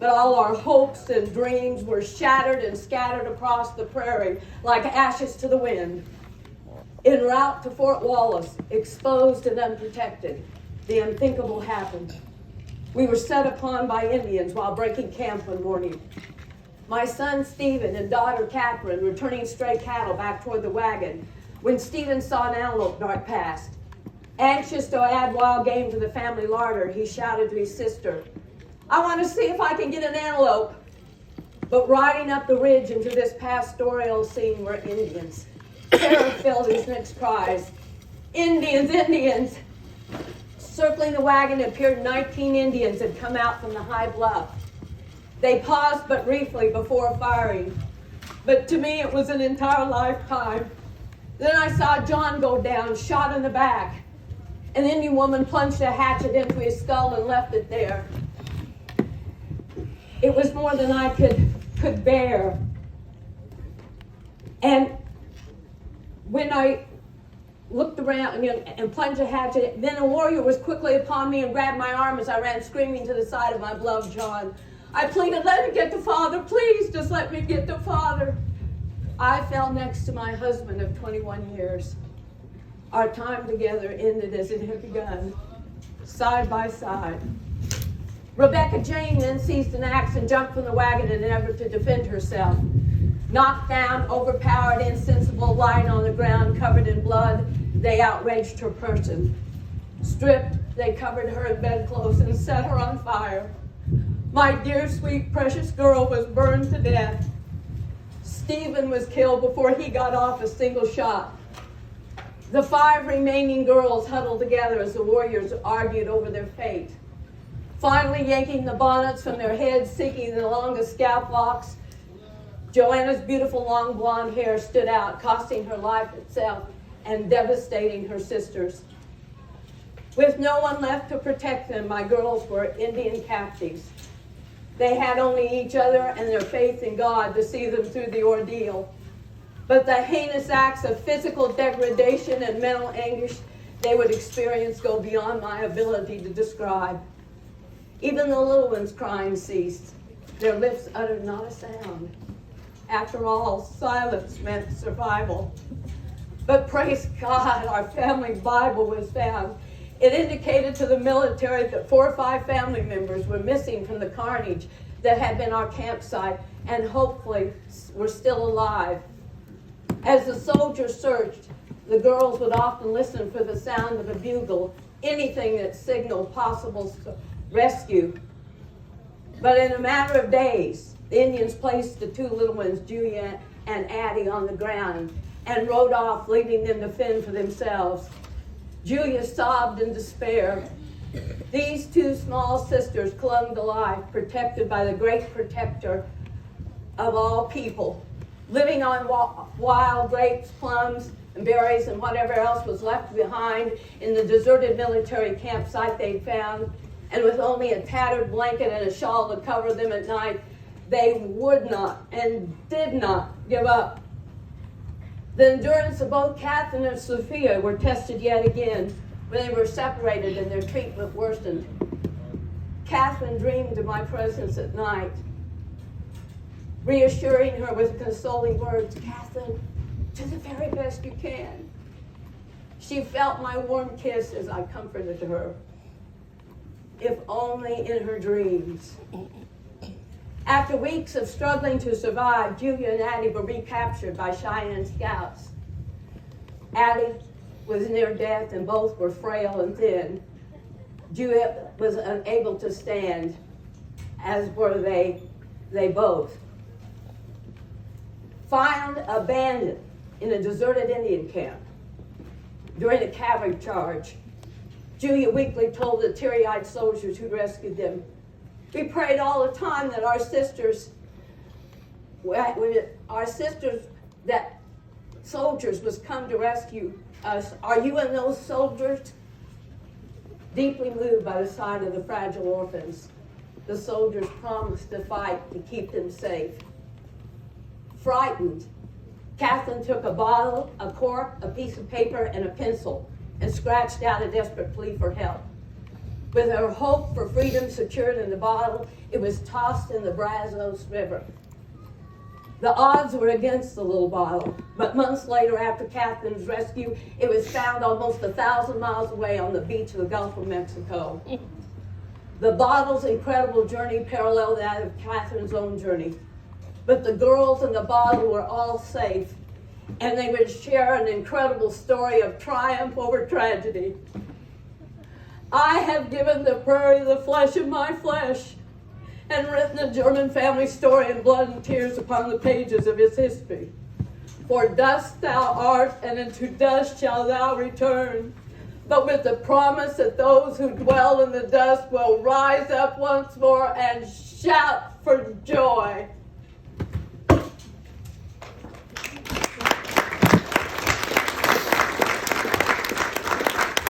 but all our hopes and dreams were shattered and scattered across the prairie like ashes to the wind. En route to Fort Wallace, exposed and unprotected, the unthinkable happened. We were set upon by Indians while breaking camp one morning. My son Stephen and daughter Catherine were turning stray cattle back toward the wagon when Stephen saw an antelope dart past. Anxious to add wild game to the family larder, he shouted to his sister, "I want to see if I can get an antelope." But riding up the ridge into this pastoral scene were Indians. Terror filled his next cries. "Indians, Indians!" Circling the wagon appeared 19 Indians had come out from the high bluff. They paused but briefly before firing. But to me it was an entire lifetime. Then I saw John go down, shot in the back. An Indian woman plunged a hatchet into his skull and left it there. It was more than I could bear. And when I looked around and plunged a hatchet, then a warrior was quickly upon me and grabbed my arm as I ran screaming to the side of my beloved John. I pleaded, "Let me get to Father, please, just let me get to Father." I fell next to my husband of 21 years. Our time together ended as it had begun, side by side. Rebecca Jane then seized an axe and jumped from the wagon in an effort to defend herself. Knocked down, overpowered, insensible, lying on the ground, covered in blood, they outraged her person. Stripped, they covered her in bedclothes and set her on fire. My dear, sweet, precious girl was burned to death. Stephen was killed before he got off a single shot. The 5 remaining girls huddled together as the warriors argued over their fate. Finally, yanking the bonnets from their heads, seeking the longest scalp locks, Joanna's beautiful long blonde hair stood out, costing her life itself and devastating her sisters. With no one left to protect them, my girls were Indian captives. They had only each other and their faith in God to see them through the ordeal. But the heinous acts of physical degradation and mental anguish they would experience go beyond my ability to describe. Even the little ones' crying ceased. Their lips uttered not a sound. After all, silence meant survival. But praise God, our family Bible was found. It indicated to the military that 4 or 5 family members were missing from the carnage that had been our campsite and hopefully were still alive. As the soldiers searched, the girls would often listen for the sound of a bugle, anything that signaled possible rescue. But in a matter of days, the Indians placed the 2 little ones, Julia and Addie, on the ground and rode off, leaving them to fend for themselves. Julia sobbed in despair. These 2 small sisters clung to life, protected by the great protector of all people, living on wild grapes, plums, and berries, and whatever else was left behind in the deserted military campsite they'd found. And with only a tattered blanket and a shawl to cover them at night, they would not and did not give up. The endurance of both Catherine and Sophia were tested yet again when they were separated and their treatment worsened. Catherine dreamed of my presence at night, reassuring her with consoling words, "Catherine, do the very best you can." She felt my warm kiss as I comforted her, if only in her dreams. After weeks of struggling to survive, Julia and Addie were recaptured by Cheyenne scouts. Addie was near death and both were frail and thin. Julia was unable to stand, as were they both. Found abandoned in a deserted Indian camp during a cavalry charge, Julia weakly told the teary-eyed soldiers who rescued them, "We prayed all the time that that soldiers was come to rescue us. Are you and those soldiers?" Deeply moved by the sight of the fragile orphans, the soldiers promised to fight to keep them safe. Frightened, Catherine took a bottle, a cork, a piece of paper, and a pencil and scratched out a desperate plea for help. With her hope for freedom secured in the bottle, it was tossed in the Brazos River. The odds were against the little bottle, but months later, after Catherine's rescue, it was found almost 1,000 miles away on the beach of the Gulf of Mexico. The bottle's incredible journey paralleled that of Catherine's own journey. But the girls in the bottle were all safe, and they would share an incredible story of triumph over tragedy. I have given the prairie the flesh of my flesh, and written a German family story in blood and tears upon the pages of its history. For dust thou art, and into dust shalt thou return, but with the promise that those who dwell in the dust will rise up once more and shout for joy.